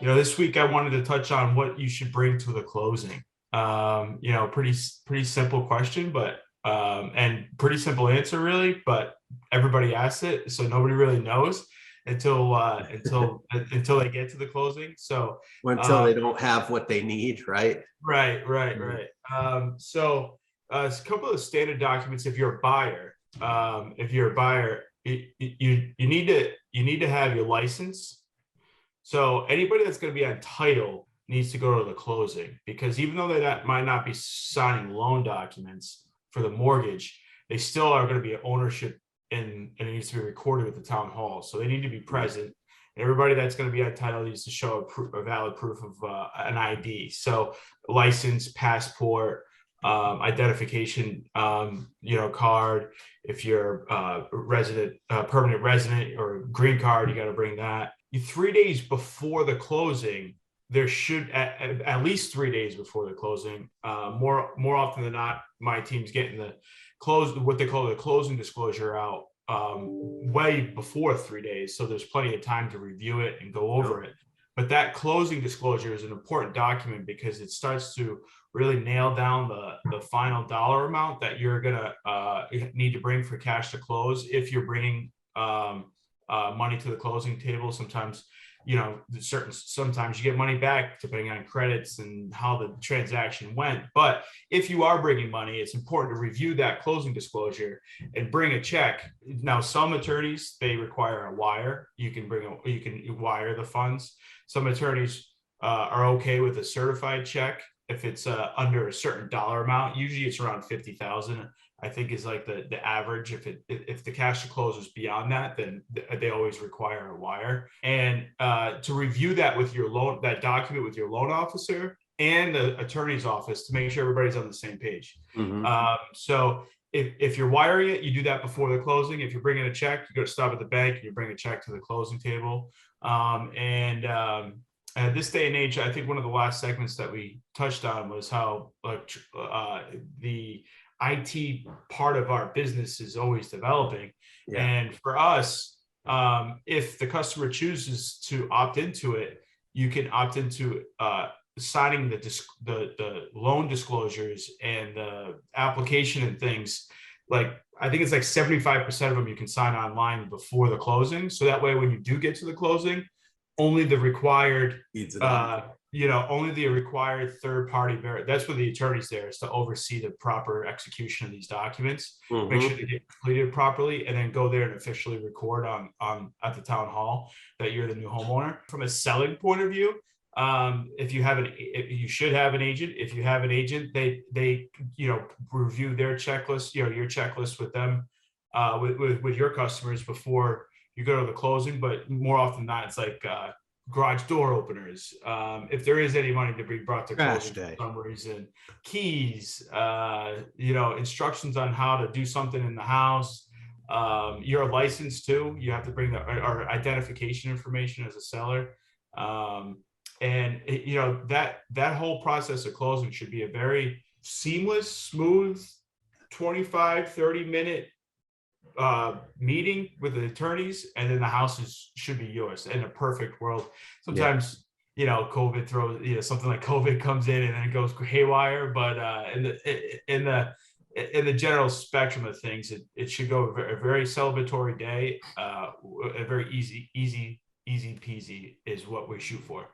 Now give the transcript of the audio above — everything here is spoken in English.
This week I wanted to touch on what you should bring to the closing. Pretty simple question, but and pretty simple answer really, but everybody asks it, so nobody really knows until they get to the closing. So until they don't have what they need, right? Right. A couple of standard documents. If you're a buyer, you need to have your license. So anybody that's going to be on title needs to go to the closing, because even though they might not be signing loan documents for the mortgage, they still are going to be ownership, and it needs to be recorded with the town hall. So they need to be present. And everybody that's going to be on title needs to show a valid proof of an ID. So license, passport, identification, card. If you're permanent resident or green card, you got to bring that. 3 days before the closing, there should at least 3 days before the closing. More often than not, my team's getting what they call the closing disclosure out way before 3 days. So there's plenty of time to review it and go over it. But that closing disclosure is an important document because it starts to really nail down the final dollar amount that you're going to need to bring for cash to close. If you're bringing money to the closing table, sometimes you get money back depending on credits and how the transaction went. But if you are bringing money, it's important to review that closing disclosure and bring a check. Now, some attorneys, they require a wire. You can wire the funds. Some attorneys are okay with a certified check if it's under a certain dollar amount. Usually it's around 50,000. I think is like the average. If the cash to close is beyond that, then they always require a wire. And to review that with that document with your loan officer and the attorney's office to make sure everybody's on the same page. Mm-hmm. So if you're wiring it, you do that before the closing. If you're bringing a check, you go to stop at the bank and you bring a check to the closing table. At this day and age, I think one of the last segments that we touched on was how the IT part of our business is always developing. Yeah. And for us, if the customer chooses to opt into it, you can opt into signing the loan disclosures and the application and things. Like, I think it's like 75% of them you can sign online before the closing. So that way, when you do get to the closing, only the required only the required third party that's what the attorney's there is to oversee the proper execution of these documents. Mm-hmm. Make sure they get completed properly, and then go there and officially record on at the town hall that you're the new homeowner. From a selling point of view, you should have an agent. If you have an agent, they review their checklist, your checklist with them, with your customers before you go to the closing. But more often than not, it's like garage door openers. If there is any money to be brought to closing for some reason, keys, instructions on how to do something in the house. Your license too. You have to bring our identification information as a seller. That whole process of closing should be a very seamless, smooth 25-30 minute meeting with the attorneys, and then the house should be yours in a perfect world. Sometimes COVID throws something like COVID comes in and then it goes haywire, but in the general spectrum of things, it should go a very celebratory day. A very easy peasy is what we shoot for.